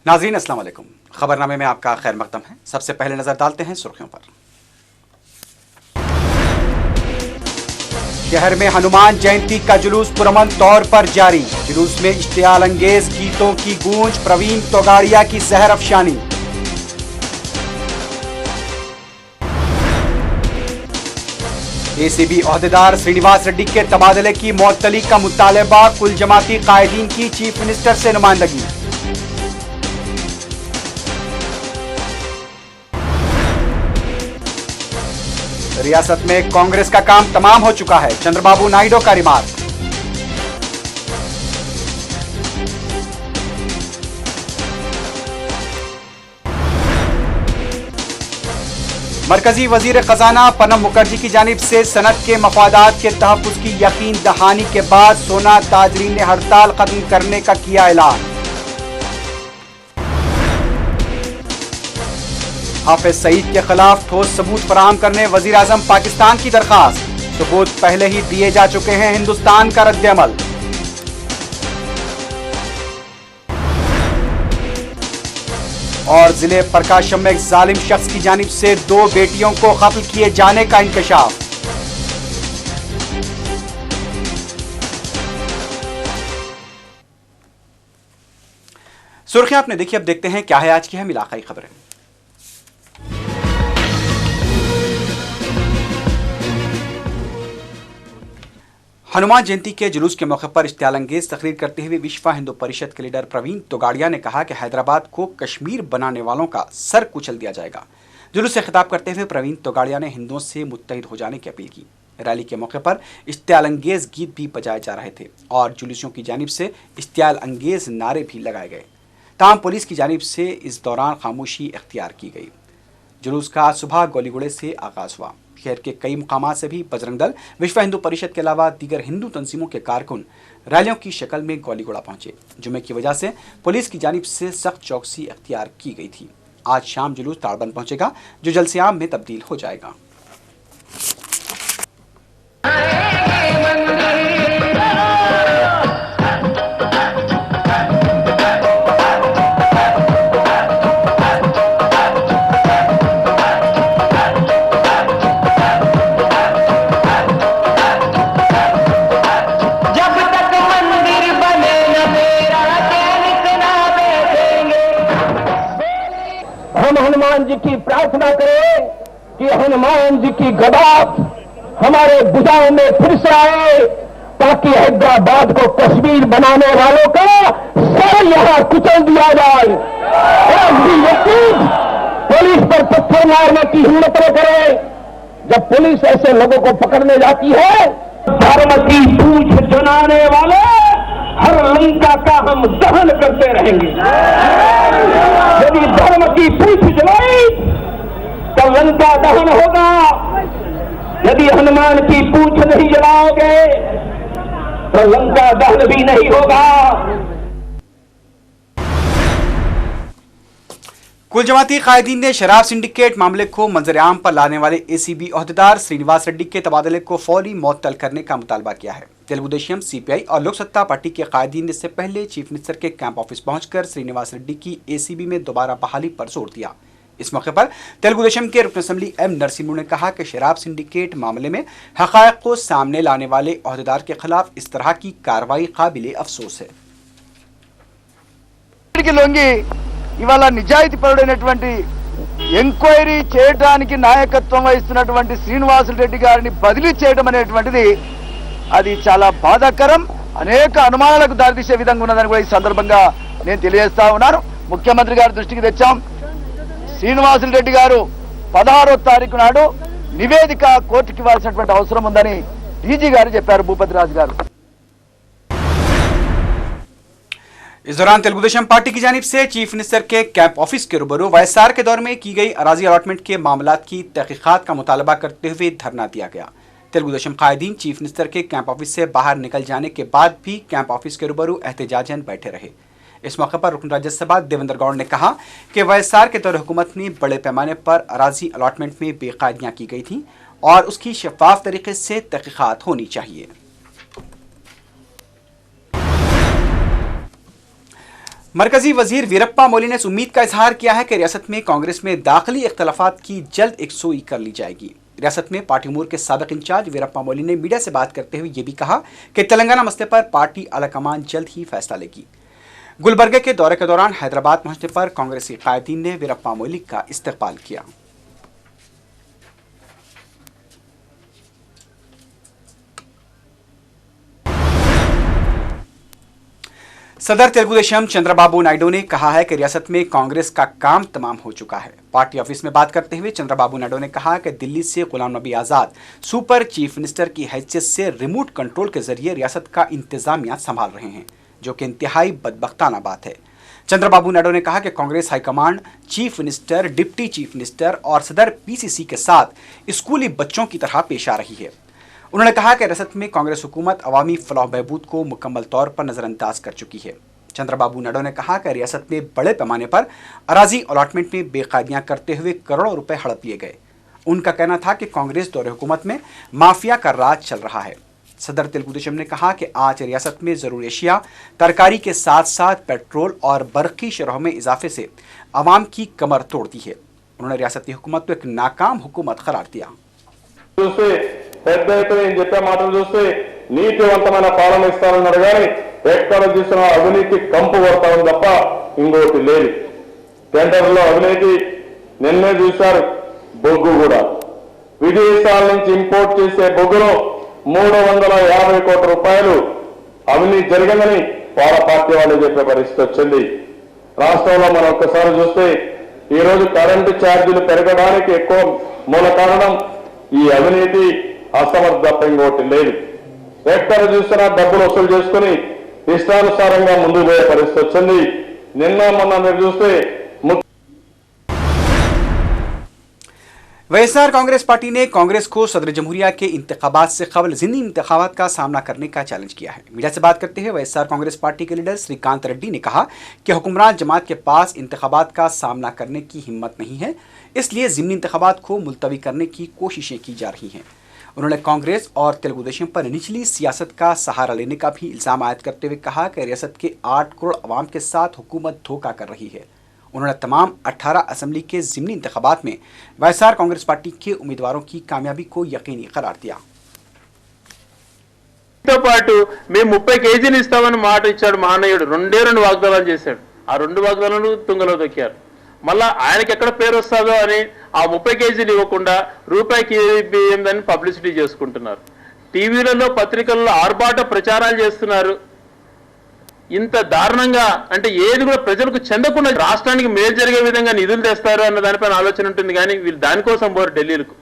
नाज़रीन अस्सलाम वालेकुम। खबरनामे में आपका खैर मकदम है। सबसे पहले नजर डालते हैं सुर्खियों पर। शहर में हनुमान जयंती का जुलूस पुरअमन तौर पर जारी। जुलूस में इश्तियाल अंगेज गीतों की गूंज, प्रवीण तोगाड़िया की जहर अफशानी। एसीबी ओहदेदार श्रीनिवास रेड्डी के तबादले की मुअत्तली का मुतालबा, कुल जमाती कायदीन की चीफ मिनिस्टर से नुमाइंदगी। रियासत में कांग्रेस का काम तमाम हो चुका है, चंद्रबाबू नायडू का रिमार्क। मरकजी वजीर खजाना पनम मुखर्जी की जानिब से सनत के मफादात के तहफ्फुज़ की यकीन दहानी के बाद सोना ताजरीन ने हड़ताल खत्म करने का किया ऐलान। हाफिज सईद के खिलाफ ठोस सबूत फराहम करने वजीर आजम पाकिस्तान की दरखास्त। सबूत पहले ही दिए जा चुके हैं, हिंदुस्तान का रद्द-ए-अमल। और जिले प्रकाशम में एक जालिम शख्स की जानिब से 2 बेटियों को कत्ल किए जाने का इंकशाफ। सुर्खियां आपने देखी, अब देखते हैं क्या है आज की हम इलाकाई खबरें। हनुमान जयंती के जुलूस के मौके पर इश्तियाल अंगेज तकरीर करते हुए विश्व हिंदू परिषद के लीडर प्रवीण तोगाड़िया ने कहा कि हैदराबाद को कश्मीर बनाने वालों का सर कुचल दिया जाएगा। जुलूस से खिताब करते हुए प्रवीण तोगाड़िया ने हिंदुओं से मुत्तहिद हो जाने की अपील की। रैली के मौके पर इश्तियाल अंगेज गीत भी बजाए जा रहे थे और जुलूसियों की जानिब से इश्तियाल अंगेज नारे भी लगाए गए। तमाम पुलिस की जानिब से इस दौरान खामोशी इख्तियार की गई। जुलूस का आज सुबह गोलीगुड़े से आगाज हुआ। शहर के कई मुकामात से भी बजरंग दल, विश्व हिंदू परिषद के अलावा दीगर हिंदू तंजीमों के कारकुन रैलियों की शक्ल में गोलीगुड़ा पहुंचे। जुमे की वजह से पुलिस की जानिब से सख्त चौकसी अख्तियार की गई थी। आज शाम जुलूस ताड़बंद पहुंचेगा, जो जलसियाम में तब्दील हो जाएगा। हनुमान जी की प्रार्थना करें कि हनुमान जी की गदा हमारे भुजाओं में फिर से आए, ताकि हैदराबाद को कश्मीर बनाने वालों का सर यहां कुचल दिया जाए। और भी यकीन पुलिस पर पत्थर मारने की हिम्मत न करे। जब पुलिस ऐसे लोगों को पकड़ने जाती है, धर्म की पूछ जलाने वाले हर लंका का हम दहन करते रहेंगे। यदि धर्म की पूछ जलाई तो लंका दहन होगा। यदि हनुमान की पूछ नहीं जलाओगे तो लंका दहन भी नहीं होगा। कुल जमाती कायदीन ने शराब सिंडिकेट मामले को मंजर-ए-आम पर लाने वाले एसीबी ओहदेदार श्रीनिवास रेड्डी के तबादले को फौरी मुअत्तल करने का मुतालबा किया है। तेलुगु देशम, सीपीआई और लोक सत्ता पार्टी के कायदीन ने इससे पहले चीफ मिनिस्टर के कैंप ऑफिस पहुंचकर श्रीनिवास रेड्डी की एसीबी में दोबारा बहाली पर जोर दिया। इस मौके पर तेलुगु देशम के रुकन असेंबली एम नरसिम्हा ने कहा कि शराब सिंडिकेट मामले में हकायक को सामने लाने वाले ओहदेदार के खिलाफ इस तरह की कार्रवाई काबिले अफसोस है। ఇవాళ నిజాయితీ పరుడైనటువంటి ఎంక్వైరీ చేయడానికి నాయకత్వం వహిస్తున్నటువంటి శ్రీనివాసులు రెడ్డి గారిని బదిలీ చేయడం అనేటువంటిది అది చాలా బాధాకరం, అనేక అనుమానాలకు దారితీసే విధంగా ఉన్నదని కూడా ఈ సందర్భంగా నేను తెలియజేస్తా ఉన్నాను। ముఖ్యమంత్రి గారి దృష్టికి తెచ్చాం। శ్రీనివాసులు రెడ్డి గారు 16వ తారీఖు నాడు నివేదిక కోర్టుకి ఇవ్వాల్సినటువంటి అవసరం ఉందని డీజీ గారు చెప్పారు, భూపతి రాజు గారు। इस दौरान तेलुगु देशम पार्टी की जानिब से चीफ मिनिस्टर के कैंप ऑफिस के रूबरू वायएसआर के दौर में की गई अराजी अलॉटमेंट के मामलात की तहकीकात का मुतालबा करते हुए धरना दिया गया। तेलुगु देशम कायदीन चीफ मिनिस्टर के कैंप ऑफिस से बाहर निकल जाने के बाद भी कैंप ऑफिस के रूबरू एहतजाजन बैठे रहे। इस मौके पर रुकन राज्यसभा देवेंद्र गौड़ ने कहा कि वायएसआर के दौर हुकूमत में बड़े पैमाने पर अराजी अलॉटमेंट में बेकायदियाँ की गई थी और उसकी शफाफ तरीके से तहकीकात होनी चाहिए। मरकजी वजीर वीरप्पा मोइली ने उम्मीद का इजहार किया है कि रियासत में कांग्रेस में दाखिली इख्तलाफात की जल्द यकसुई कर ली जाएगी। रियासत में पार्टी उमूर के साबिक इंचार्ज वीरप्पा मोइली ने मीडिया से बात करते हुए ये भी कहा कि तेलंगाना मसले पर पार्टी आलाकमान जल्द ही फैसला लेगी। गुलबर्गे के दौरे के दौरान हैदराबाद पहुंचने पर कांग्रेसी कायदीन ने वीरप्पा मोइली का इस्तकबाल किया। सदर तेलुगुदेशम चंद्रबाबू नायडू ने कहा है कि रियासत में कांग्रेस का काम तमाम हो चुका है। पार्टी ऑफिस में बात करते हुए चंद्रबाबू नायडू ने कहा कि दिल्ली से Ghulam Nabi Azad super chief minister की हैसियत से रिमोट कंट्रोल के जरिए रियासत का इंतजामिया संभाल रहे हैं, जो कि इंतहाई बदबख्ताना बात है। चंद्रबाबू नायडू ने कहा कि Congress high command chief minister, deputy chief minister और सदर पीसीसी के साथ स्कूली बच्चों की तरह पेश आ रही है। उन्होंने कहा कि रियासत में कांग्रेस हुकूमत अवामी फलाह बहबूद को मुकम्मल तौर पर नजरअंदाज कर चुकी है। चंद्रबाबू नायडू ने कहा कि रियासत में बड़े पैमाने पर अराजी अलॉटमेंट में बेकायदियां करते हुए करोड़ों रुपए हड़प लिए गए। उनका कहना था कि कांग्रेस दौरे हुकूमत में माफिया का राज चल रहा है। सदर तेलुगुदेशम ने कहा कि आज रियासत में जरूरी अशिया, तरकारी के साथ साथ पेट्रोल और बर्फ की शरहों में इजाफे से अवाम की कमर तोड़ दी है। उन्होंने रियासती हुकूमत को एक नाकाम हुकूमत करार दिया। పెద్ద ఎత్తున నేను చెప్పే మాటలు చూస్తే నీతివంతమైన పాలన ఇస్తానన్నాడు కానీ ఎక్కడ చూసినా అవినీతి కంపు కొడతామని తప్ప ఇంకోటి లేదు. టెండర్లో అవినీతి నిన్నే చూశారు. బొగ్గు కూడా విదేశాల నుంచి ఇంపోర్ట్ చేసే బొగ్గులో 350 కోట్ల రూపాయలు అవినీతి జరిగిందని వాళ్ళ పార్టీ వాళ్ళు చెప్పే పరిస్థితి వచ్చింది. రాష్ట్రంలో మనం ఒక్కసారి చూస్తే ఈ రోజు కరెంటు ఛార్జీలు పెరగడానికి ఎక్కువ మూల కారణం ఈ అవినీతి అసమర్థత తప్ప ఇంకోటి లేదు. ఎక్కడ చూసినా డబ్బులు వసూలు చేసుకుని ఇష్టానుసారంగా ముందుకు పోయే పరిస్థితి వచ్చింది. నిన్న మొన్న మీరు చూస్తే वैएसआर कांग्रेस पार्टी ने कांग्रेस को सदर जमहूरिया के इंतखाबात से कबल ज़िमनी इंतखाबात का सामना करने का चैलेंज किया है। मीडिया से बात करते हुए वैएसआर कांग्रेस पार्टी के लीडर श्रीकांत रेड्डी ने कहा कि हुक्मरान जमात के पास इंतखाबात का सामना करने की हिम्मत नहीं है, इसलिए ज़िमनी इंतखाबात को मुलतवी करने की कोशिशें की जा रही हैं। उन्होंने कांग्रेस और तेलुगुदेशम पर निचली सियासत का सहारा लेने का भी इल्ज़ाम आयद करते हुए कहा कि रियासत के 8 करोड़ अवाम के साथ हुकूमत धोखा कर रही है। उन्होंने तमाम 18 असेंबली के ज़िमनी इंतखाबात में वैएसआर कांग्रेस पार्टी के उम्मीदवारों की कामयाबी को यकीनी करार दिया। తో పాటు మేము 30 కేజీలు ఇస్తామని మాట ఇచ్చాడు మహానయుడు. రెండు వాగ్దానాలు చేశాడు. ఆ 2 వాగ్దానాలు తుంగలో దొక్కారు. మళ్ళా ఆయనకి ఎక్కడ పేరు వస్తుందో అని ఆ 30 కేజీలు ఇవ్వకుండా రూపాయి కేజీ పబ్లిసిటీ చేసుకుంటున్నారు. టీవీలలో పత్రికల్లో ఆర్భాట ప్రచారాలు చేస్తున్నారు. ఇంత దారుణంగా అంటే ఏది కూడా ప్రజలకు చెందకుండా రాష్ట్రానికి మేలు జరిగే విధంగా నిధులు తెస్తారు అన్న దానిపైన ఆలోచన ఉంటుంది. కానీ వీళ్ళు దానికోసం పోరు ఢిల్లీలకు.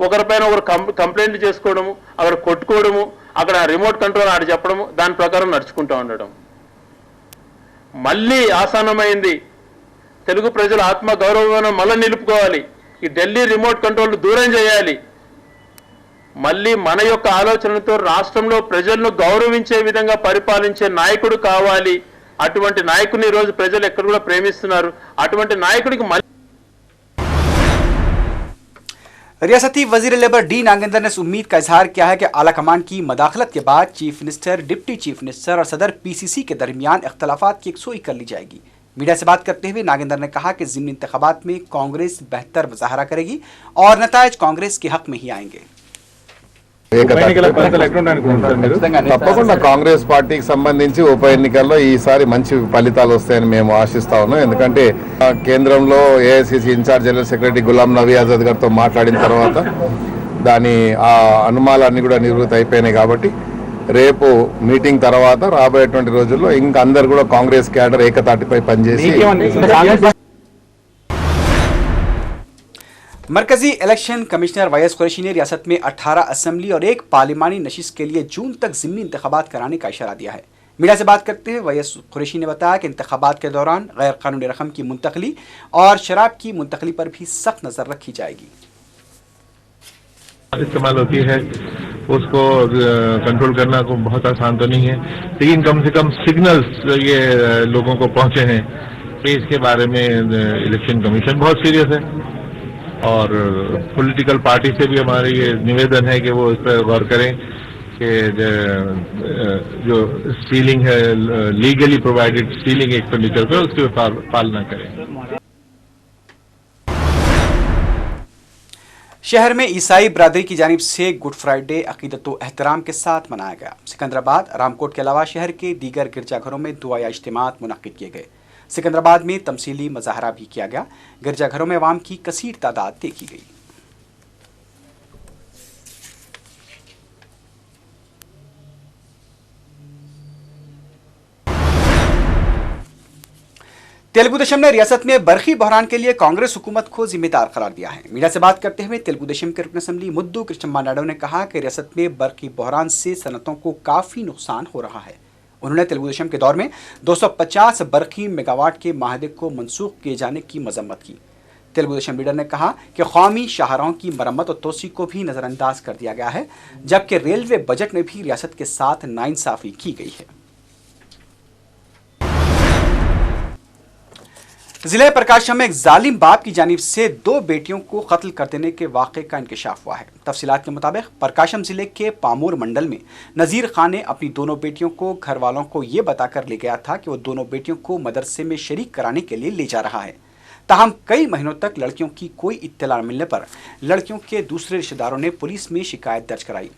ఒకరిపైన ఒకరు కంప్లైంట్ చేసుకోవడము, అక్కడ కొట్టుకోవడము, అక్కడ రిమోట్ కంట్రోల్ ఆడి చెప్పడము, దాని ప్రకారం నడుచుకుంటూ ఉండడం. మళ్ళీ ఆసన్నమైంది. తెలుగు ప్రజల ఆత్మ గౌరవం మళ్ళీ నిలుపుకోవాలి. ఈ ఢిల్లీ రిమోట్ కంట్రోల్ దూరం చేయాలి. మళ్ళీ మన యొక్క ఆలోచనలతో రాష్ట్రంలో ప్రజలను గౌరవించే విధంగా పరిపాలించే నాయకుడు కావాలి. అటువంటి నాయకుడిని రోజు ప్రజలు ఎక్కడ కూడా ప్రేమిస్తున్నారు. అటువంటి నాయకుడికి रियासती वजीर लेबर डी नागेंद्र ने उम्मीद का इजहार किया है कि आला कमान की मदाखलत के बाद chief minister, deputy chief minister और सदर पीसीसी के दरमियान इख्तलाफात की यकसुई कर ली जाएगी। मीडिया से बात करते हुए नागेंद्र ने कहा कि ज़िमनी इंतखाबात में कांग्रेस बेहतर मुजाहरा करेगी और नतायज कांग्रेस के हक में ही आएंगे। తప్పకుండా కాంగ్రెస్ పార్టీకి సంబంధించి ఉప ఎన్నికల్లో ఈసారి మంచి ఫలితాలు వస్తాయని మేము ఆశిస్తా ఉన్నాం. ఎందుకంటే కేంద్రంలో AICC incharge general secretary Ghulam Nabi Azad గారితో మాట్లాడిన తర్వాత దాని ఆ అనుమానాలన్నీ కూడా నివృత్తి అయిపోయినాయి. కాబట్టి రేపు మీటింగ్ తర్వాత రాబోయేటువంటి రోజుల్లో ఇంకా అందరు కూడా కాంగ్రెస్ క్యాడర్ ఏకతాటిపై పనిచేసి मरकजी इलेक्शन कमिश्नर वैएस कुरैशी ने रियासत में 18 असेंबली और 1 पार्लिमानी नशिस्त के लिए जून तक ज़िमनी इंतखाबात कराने का इशारा दिया है। मीडिया से बात करते हुए वैएस कुरैशी ने बताया कि इंतखाबात के दौरान गैर कानूनी रकम की मुंतकली और शराब की मुंतकली पर भी सख्त नज़र रखी जाएगी। इस्तेमाल होती है उसको कंट्रोल करना को बहुत आसान तो नहीं है, लेकिन कम से कम सिग्नल्स ये लोगों को पहुंचे हैं कि इसके बारे में इलेक्शन कमीशन बहुत सीरियस है और पॉलिटिकल पार्टी से भी हमारा ये निवेदन है कि वो इस पर गौर करें कि जो स्टीलिंग है, लीगली प्रोवाइडेड स्टीलिंग एक्सपेंडिचर का, उसकी पालना करें। शहर में ईसाई बिरादरी की जानिब से गुड फ्राइडे अकीदत व एहतराम के साथ मनाया गया। सिकंदराबाद, रामकोट के अलावा शहर के दीगर गिरजाघरों में दुआ या इज्तिमात मुनक्किद किए गए। सिकंदराबाद में तमसीली मुजाहरा भी किया गया। गिरजाघरों में अवाम की कसीर तादाद देखी गई। तेलुगु देशम ने रियासत में बरखी बहरान के लिए कांग्रेस हुकूमत को जिम्मेदार करार दिया है। मीडिया से बात करते हुए तेलुगु देशम के रुकन असम्बली मुद्दू कृष्णम्मा नायडू ने कहा कि रियासत में बरखी बहरान से सनतों को काफ़ी नुकसान हो रहा है। उन्होंने तेलुगु देशम के दौर में 250 बरखी मेगावाट के माहदे को मनसूख किए जाने की मजम्मत की। तेलुगु देशम लीडर ने कहा कि कौमी शाहराहों की मरम्मत और तोसी को भी नज़रअंदाज कर दिया गया है, जबकि रेलवे बजट में भी रियासत के साथ नाइंसाफ़ी की गई है। जिले प्रकाशम में एक जालिम बाप की जानिब से 2 बेटियों को कत्ल कर देने के वाक़े का इंकशाफ हुआ है। तफसीलात के मुताबिक प्रकाशम जिले के पामूर मंडल में नज़ीर खान ने अपनी दोनों बेटियों को घर वालों को ये बताकर ले गया था कि वो दोनों बेटियों को मदरसे में शरीक कराने के लिए ले जा रहा है। ताहम कई महीनों तक लड़कियों की कोई इत्तला न मिलने पर लड़कियों के दूसरे रिश्तेदारों ने पुलिस में शिकायत दर्ज कराई।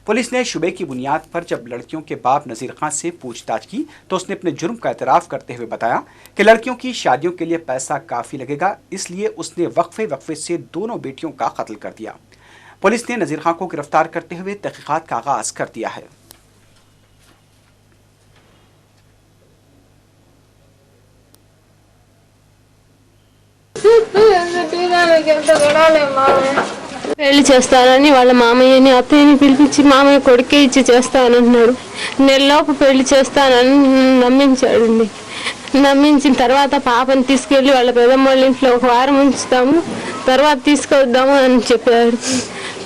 पुलिस ने शुबे की बुनियाद पर जब लड़कियों के बाप नज़ीर खान से पूछताछ की तो उसने अपने जुर्म का एतराफ़ करते हुए बताया कि लड़कियों की शादियों के लिए पैसा काफ़ी लगेगा, इसलिए उसने वक्फे से दोनों बेटियों का कत्ल कर दिया। पुलिस ने नज़ीर खान को गिरफ्तार करते हुए तहकीकात का आगाज़ कर दिया है। పెళ్లి చేస్తానని వాళ్ళ మామయ్యని అత్తయ్యని పిలిపించి మామయ్య కొడుకే ఇచ్చి చేస్తానంటున్నాడు. నెలలోపు పెళ్లి చేస్తానని నమ్మించాడండి. నమ్మించిన తర్వాత పాపని తీసుకెళ్లి వాళ్ళ పెదమ్మళ్ళ ఇంట్లో ఒక వారం ఉంచుతాము, తర్వాత తీసుకొద్దాము అని చెప్పాడు.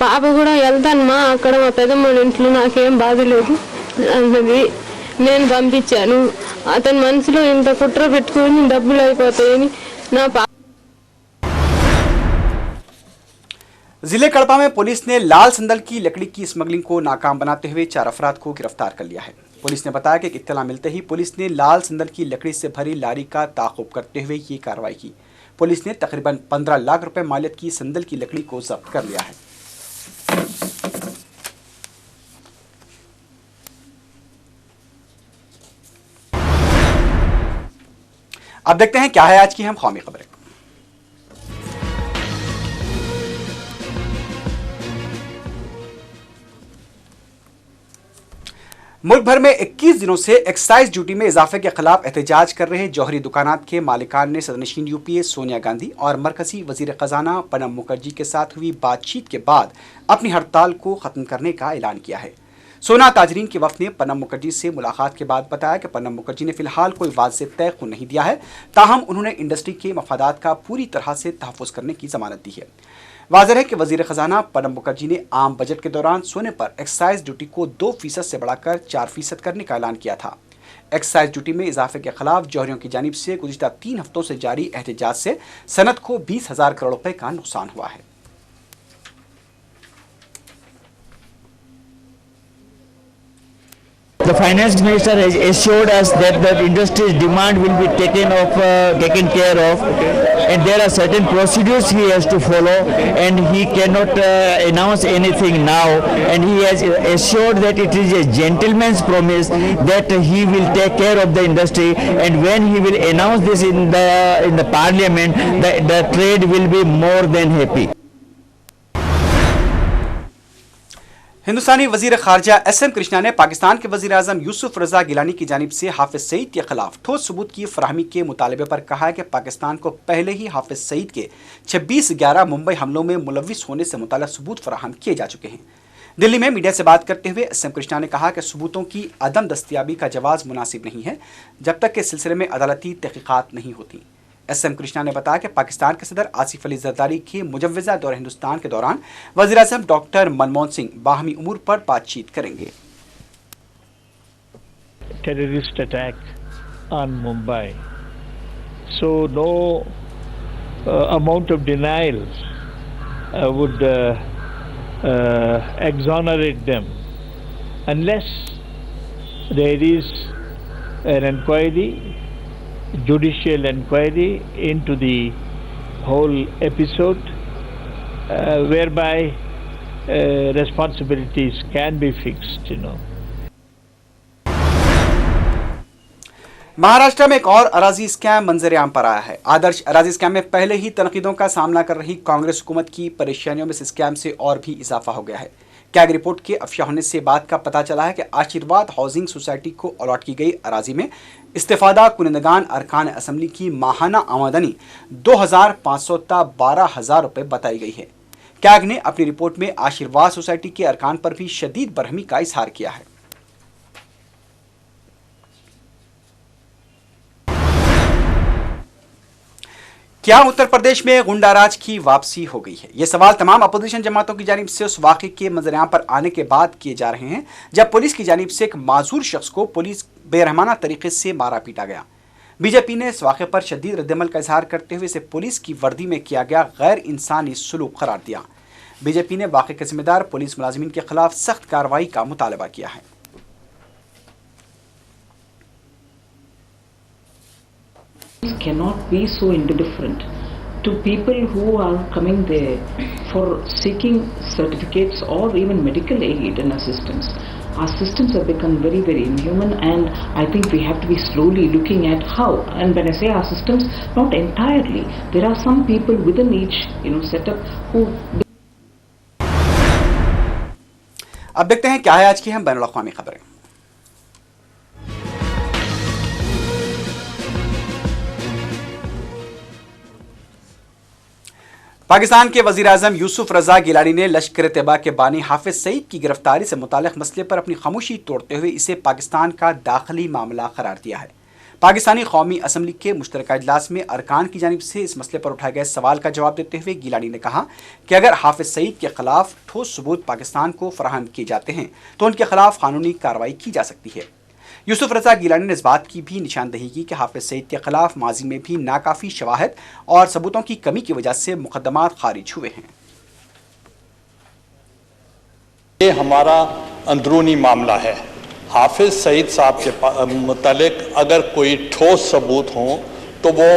పాప కూడా వెళ్తానమ్మా, అక్కడ మా పెదమ్మళ్ళ ఇంట్లో నాకేం బాధ లేదు అన్నది. నేను పంపించాను. అతని మనసులో ఇంత కుట్ర పెట్టుకుని డబ్బులు అయిపోతాయని నా जिले कड़पा में पुलिस ने लाल संदल की लकड़ी की स्मगलिंग को नाकाम बनाते हुए 4 अफराद को गिरफ्तार कर लिया है। पुलिस ने बताया कि इत्तला मिलते ही पुलिस ने लाल संदल की लकड़ी से भरी लारी का ताक़ुब करते हुए ये कार्रवाई की। पुलिस ने तकरीबन 15 लाख रुपए मालियत की संदल की लकड़ी को जब्त कर लिया है। अब देखते हैं क्या है आज की हम कौमी खबरें। मुल्क भर में 21 दिनों से एक्साइज ड्यूटी में इजाफे के खिलाफ एहतजाज कर रहे जौहरी दुकानात के मालिकान ने सदरनशीन यूपीए सोनिया गांधी और मरकजी वजीर खजाना प्रणब मुखर्जी के साथ हुई बातचीत के बाद अपनी हड़ताल को खत्म करने का ऐलान किया है। सोना ताजरीन के वफ्द ने प्रणब मुखर्जी से मुलाकात के बाद बताया कि प्रणब मुखर्जी ने फिलहाल कोई वाज़ेह तय को नहीं दिया है, ताहम उन्होंने इंडस्ट्री के मफादात का पूरी तरह से तहफ़्फ़ुज़ करने की ज़मानत दी है। वाज़ेह है कि वज़ीर ख़जाना प्रणब मुखर्जी ने आम बजट के दौरान सोने पर एक्साइज ड्यूटी को 2% से बढ़ाकर 4% करने का ऐलान किया था। एक्साइज ड्यूटी में इजाफे के खिलाफ जौहरियों की जानिब से गुज़िश्ता 3 हफ्तों से जारी एहतजाज से सनत को 20,000 करोड़ रुपए का नुकसान हुआ है। The finance minister has assured us that the industry's demand will be taken care of, and there are certain procedures he has to follow, and he cannot announce anything now. And he has assured that it is a gentleman's promise that he will take care of the industry, and when he will announce this in the parliament, the trade will be more than happy. हिंदुस्तानी वजीर खारजा SM. Krishna ने पाकिस्तान के वजीर आजम यूसुफ रजा गिलानी की जानिब से हाफिज सईद के खिलाफ ठोस सबूत की फराहमी के मुतालबे पर कहा है कि पाकिस्तान को पहले ही हाफिज सईद के 26/11 मुंबई हमलों में मुलविस होने से मुताल्लिक़ सबूत फराहम किए जा चुके हैं। दिल्ली में मीडिया से बात करते हुए एस.एम. कृष्णा ने कहा कि सबूतों की अदम दस्तयाबी का जवाज़ मुनासिब नहीं है जब तक कि इस सिलसिले में अदालती तहक़ीक़ात नहीं होती। एस.एम. कृष्णा ने बताया कि पाकिस्तान के सदर आसिफ अली जरदारी के मुजव्वज़ा दौरे हिंदुस्तान के दौरान वज़ीर आज़म डॉक्टर मनमोहन सिंह बाहमी उमूर पर बातचीत करेंगे। Terrorist attack on Mumbai, so no amount of denial would exonerate them unless there is an inquiry, judicial inquiry into the whole episode, whereby responsibilities can be fixed, Maharashtra में एक और अराजी स्कैम मंजरेआम पर आया है। आदर्श अराजी स्कैम में पहले ही तनकीदों का सामना कर रही कांग्रेस हुकूमत की परेशानियों में इस स्कैम से और भी इजाफा हो गया है। कैग रिपोर्ट के अफशा होने से बात का पता चला है कि आशीर्वाद हाउसिंग सोसाइटी को अलॉट की गई अराजी में इस्तेफादा कुनिंदगान अरकान असम्बली की माहाना आमदनी 2,500 ता 12,000 रुपये बताई गई है। कैग ने अपनी रिपोर्ट में आशीर्वाद सोसाइटी के अरकान पर भी शदीद बरहमी का इजहार किया है। क्या उत्तर प्रदेश में गुंडाराज की वापसी हो गई है? ये सवाल तमाम अपोजिशन जमातों की जानिब से उस वाक़े के मंजरेआम पर आने के बाद किए जा रहे हैं जब पुलिस की जानिब से एक माजूर शख्स को पुलिस बेरहमाना तरीके से मारा पीटा गया। बीजेपी ने इस वाक़े पर शदीद रद्दअमल का इजहार करते हुए इसे पुलिस की वर्दी में किया गया गैर इंसानी सलूक करार दिया। बीजेपी ने वाक़े के जिम्मेदार पुलिस मुलाजिमीन के खिलाफ सख्त कार्रवाई का मुतालबा किया है। Cannot be so indifferent to people who are coming there for seeking certificates or even medical aid and assistance. Our systems have become very, very inhuman, and I think we have to be slowly looking at how. And when I say our systems, not entirely. There are some people within each setup who. अब देखते हैं क्या है आज की हम बैनुल अक़वामी खबरें। पाकिस्तान के वजीर आजम यूसुफ रजा गिलानी ने लश्कर तैयबा के बानी हाफिज सईद की गिरफ्तारी से मुताल्लिक़ मसले पर अपनी खामोशी तोड़ते हुए इसे पाकिस्तान का दाखिली मामला करार दिया है। पाकिस्तानी कौमी असम्बली के मुश्तरका इजलास में अरकान की जानिब से इस मसले पर उठाए गए सवाल का जवाब देते हुए गिलानी ने कहा कि अगर हाफिज सईद के खिलाफ ठोस सबूत पाकिस्तान को फराहम किए जाते हैं तो उनके खिलाफ कानूनी कार्रवाई की जा सकती है। यूसुफ रजा गिलानी ने इस बात की भी निशानदही की कि हाफिज सईद के खिलाफ माजी में भी नाकाफी शवाहिद और सबूतों की कमी की वजह से मुकदमात खारिज हुए हैं। ये हमारा अंदरूनी मामला है। हाफिज सईद साहब के मुतालिक अगर कोई ठोस सबूत हों तो वो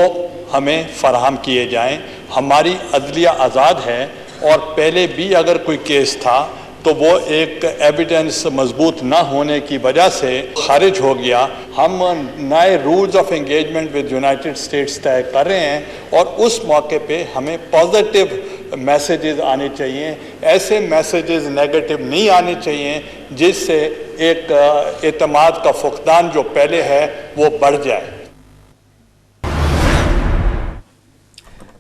हमें फराहम किए जाएं। हमारी अदलिया आज़ाद है और पहले भी अगर कोई केस था तो वो एक एविडेंस मजबूत ना होने की वजह से खारिज हो गया। हम नए rules of engagement with United states तय कर रहे हैं और उस मौके पे हमें पॉजिटिव मैसेजेस आने चाहिए। ऐसे मैसेजेस नेगेटिव नहीं आने चाहिए जिससे एक एतमाद का फुकदान जो पहले है वो बढ़ जाए।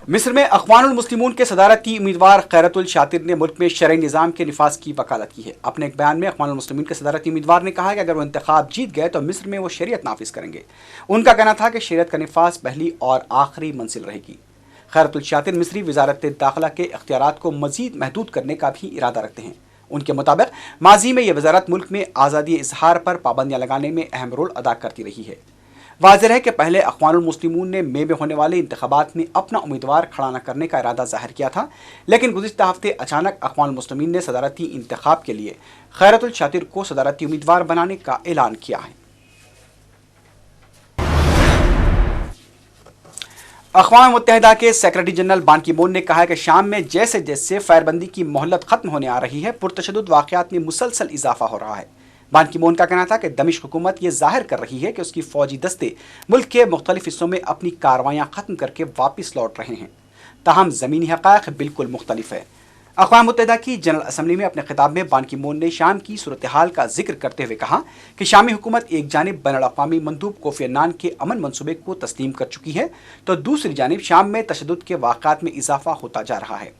मिस्र में अख़वानुल मुस्लिमून के सदारती उम्मीदवार खैरतुल शातिर ने मुल्क में शरई निज़ाम के निफाज की वकालत की है। अपने एक बयान में अख़वानुल मुस्लिमून के सदारती उम्मीदवार ने कहा कि अगर वो इंतखाब जीत गए तो मिस्र में वो शरीयत नाफिज करेंगे। उनका कहना था कि शरीयत का निफाज पहली और आखिरी मंजिल रहेगी। खैरतुल शातिर मिस्री वजारत दाखिला के इख्तियारात को मजीद महदूद करने का भी इरादा रखते हैं। उनके मुताबिक माजी में यह वजारत मुल्क में आज़ादी इजहार पर पाबंदियाँ लगाने में अहम रोल अदा करती रही है। वाज़ेह है कि पहले अख़वानुल मुस्लिमून ने मई में होने वाले इंतखाबात में अपना उम्मीदवार खड़ा न करने का इरादा ज़ाहिर किया था, लेकिन गुज़िश्ता हफ्ते अचानक अख़वानुल मुस्लिमीन ने सदारती इंतखाब के लिए खैरतुल शातिर को सदारती उम्मीदवार बनाने का ऐलान किया है। अक़वाम मुत्तहिदा के सेक्रेटरी जनरल बान की मून ने कहा है कि शाम में जैसे जैसे फायरबंदी की मोहलत खत्म होने आ रही है, पुरतशद्दुद वाक़यात में मुसलसल इजाफा हो रहा है। बान की मून का कहना था कि दमिश्क हुकूमत ये जाहिर कर रही है कि उसकी फौजी दस्ते मुल्क के मुख्तलिफ हिस्सों में अपनी कार्रवाइयाँ ख़त्म करके वापस लौट रहे हैं, ताहम ज़मीनी हक़ाइक़ बिल्कुल मुख्तलिफ है। अक़वाम मुत्तहिदा की जनरल असम्बली में अपने खिताब में बान की मून ने शाम की सूरत हाल का जिक्र करते हुए कहा कि शामी हुकूमत एक जानिब बैनुल अक़वामी मंदूब कोफ़ी अन्नान के अमन मनसूबे को तस्लीम कर चुकी है तो दूसरी जानिब शाम में तशद्दुद के वाक़यात में इजाफा होता जा रहा है।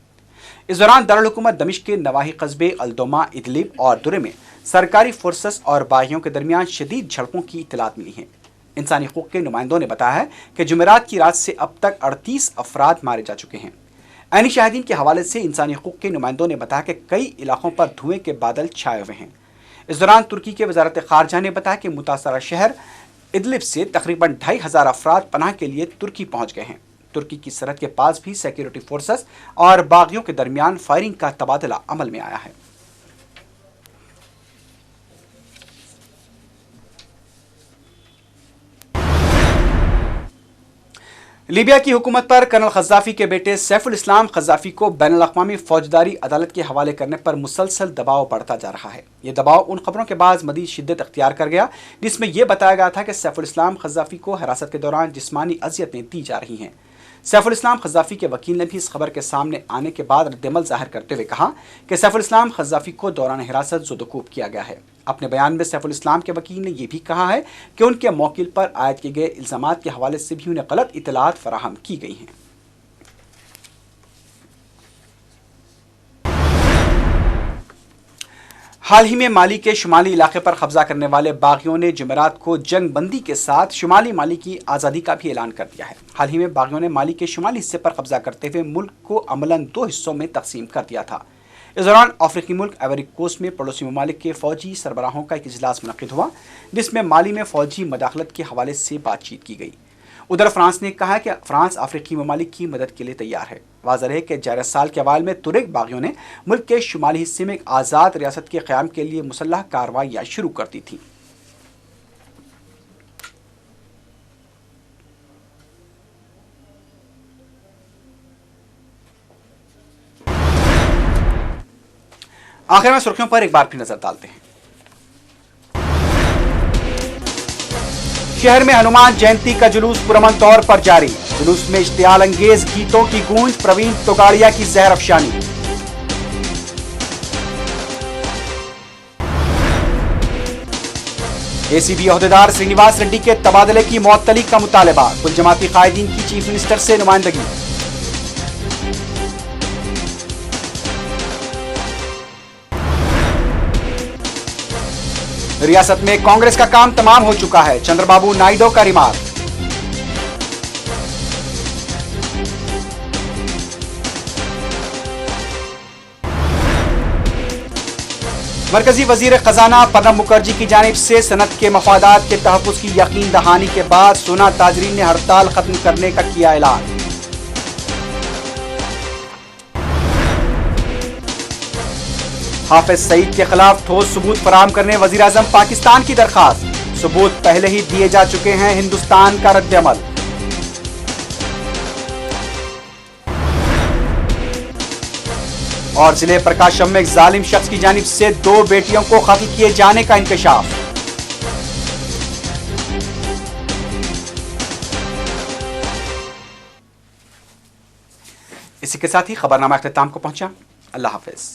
इस दौरान दारुल हुकूमत दमिश्क के नवाही कस्बे अल्दोमा, इदलिब और दुरे में सरकारी फोर्सेस और बागियों के दरमियान शदीद झड़पों की इत्तलात मिली हैं। इंसानी हकूक़ के नुमाइंदों ने बताया है कि जुमेरात की रात से अब तक 38 अफराद मारे जा चुके हैं। ऐनी शाहिदीन के हवाले से इंसानी हकूक़ के नुमाइंदों ने बताया कि कई इलाकों पर धुएं के बादल छाए हुए हैं। इस दौरान तुर्की के वज़ारत ख़ारजा ने बताया कि मुतासरा शहर इदलिब से तकरीबन 2500 अफराद पनाह के लिए तुर्की पहुँच गए हैं। तुर्की की सरहद के पास भी सिक्योरिटी फोर्सेस और बागियों के दरमियान फायरिंग का तबादला अमल में आया है। लीबिया की हुकूमत पर कर्नल क़ज़्ज़ाफ़ी के बेटे सैफुल इस्लाम क़ज़्ज़ाफ़ी को बैनुल अक़वामी फ़ौजदारी अदालत के हवाले करने पर मुसलसल दबाव बढ़ता जा रहा है। ये दबाव उन खबरों के बाद मज़ीद शिद्दत अख्तियार कर गया जिसमें यह बताया गया था कि सैफुल इस्लाम क़ज़्ज़ाफ़ी को हिरासत के दौरान जिस्मानी अज़ियतें दी जा रही हैं। सैफुल इस्लाम क़ज़्ज़ाफ़ी के वकील ने भी इस खबर के सामने आने के बाद रद्दअमल ज़ाहिर करते हुए कहा कि सैफुल इस्लाम क़ज़्ज़ाफ़ी को दौरान हिरासत ज़ुदकूब किया गया है। अपने बयान में सैफुल इस्लाम के वकील ने यह भी कहा है कि उनके मौकिल पर आयद किए गए इल्ज़ामात के हवाले से भी उन्हें गलत इत्तलात फराहम की गई हैं। हाल ही में माली के शुमाली इलाके पर कब्जा करने वाले बागियों ने जुमेरात को जंग बंदी के साथ शुमाली माली की आज़ादी का भी ऐलान कर दिया है। हाल ही में बागियों ने माली के शुमाली हिस्से पर कब्जा करते हुए मुल्क को अमलन 2 हिस्सों में तकसीम कर दिया था। इस दौरान अफ्रीकी मुल्क आइवरी कोस्ट में पड़ोसी ममालिक के फौजी सरबराहों का एक इजलास मुनक़िद हुआ जिसमें माली में फौजी मदाखलत के हवाले से बातचीत की गई। उधर फ्रांस ने कहा कि फ्रांस अफ्रीकी ममालिक की मदद के लिए तैयार है। वाज़ेह है कि ज़ाहिर साल के अवाल में तुरक बागियों ने मुल्क के शुमाली हिस्से में एक आज़ाद रियासत के क़याम के लिए मुसल्लह कार्रवाइयाँ शुरू कर दी थी। आखिर में सुर्खियों पर एक बार फिर नजर डालते हैं। शहर में हनुमान जयंती का जुलूस पुरअमन तौर पर जारी। जुलूस में इश्तियाल अंगेज गीतों की गूंज, प्रवीण तोगाड़िया की जहर अफशानी। एसीबी ओहदेदार श्रीनिवास रेड्डी के तबादले की मुअत्तली का मुतालबा। कुल जमाती कायदीन की चीफ मिनिस्टर से नुमाइंदगी। रियासत में कांग्रेस का काम तमाम हो चुका है, चंद्रबाबू नायडू का रिमार्क। मरकजी वजीर खजाना प्रणब मुखर्जी की जानिब से सनत के मफादात के तहफ़्फ़ुज़ की यकीन दहानी के बाद सोना ताजरीन ने हड़ताल खत्म करने का किया ऐलान। हाफिज सईद के खिलाफ ठोस सबूत फराहम करने वजीर आज़म पाकिस्तान की दरखास्त। सबूत पहले ही दिए जा चुके हैं, हिंदुस्तान का रद्द-ए-अमल। और जिले प्रकाशम में एक जालिम शख्स की जानिब से 2 बेटियों को कत्ल किए जाने का इंकशाफ। इसी के साथ ही खबरनामा अख्तिताम को पहुंचा। अल्लाह हाफिज।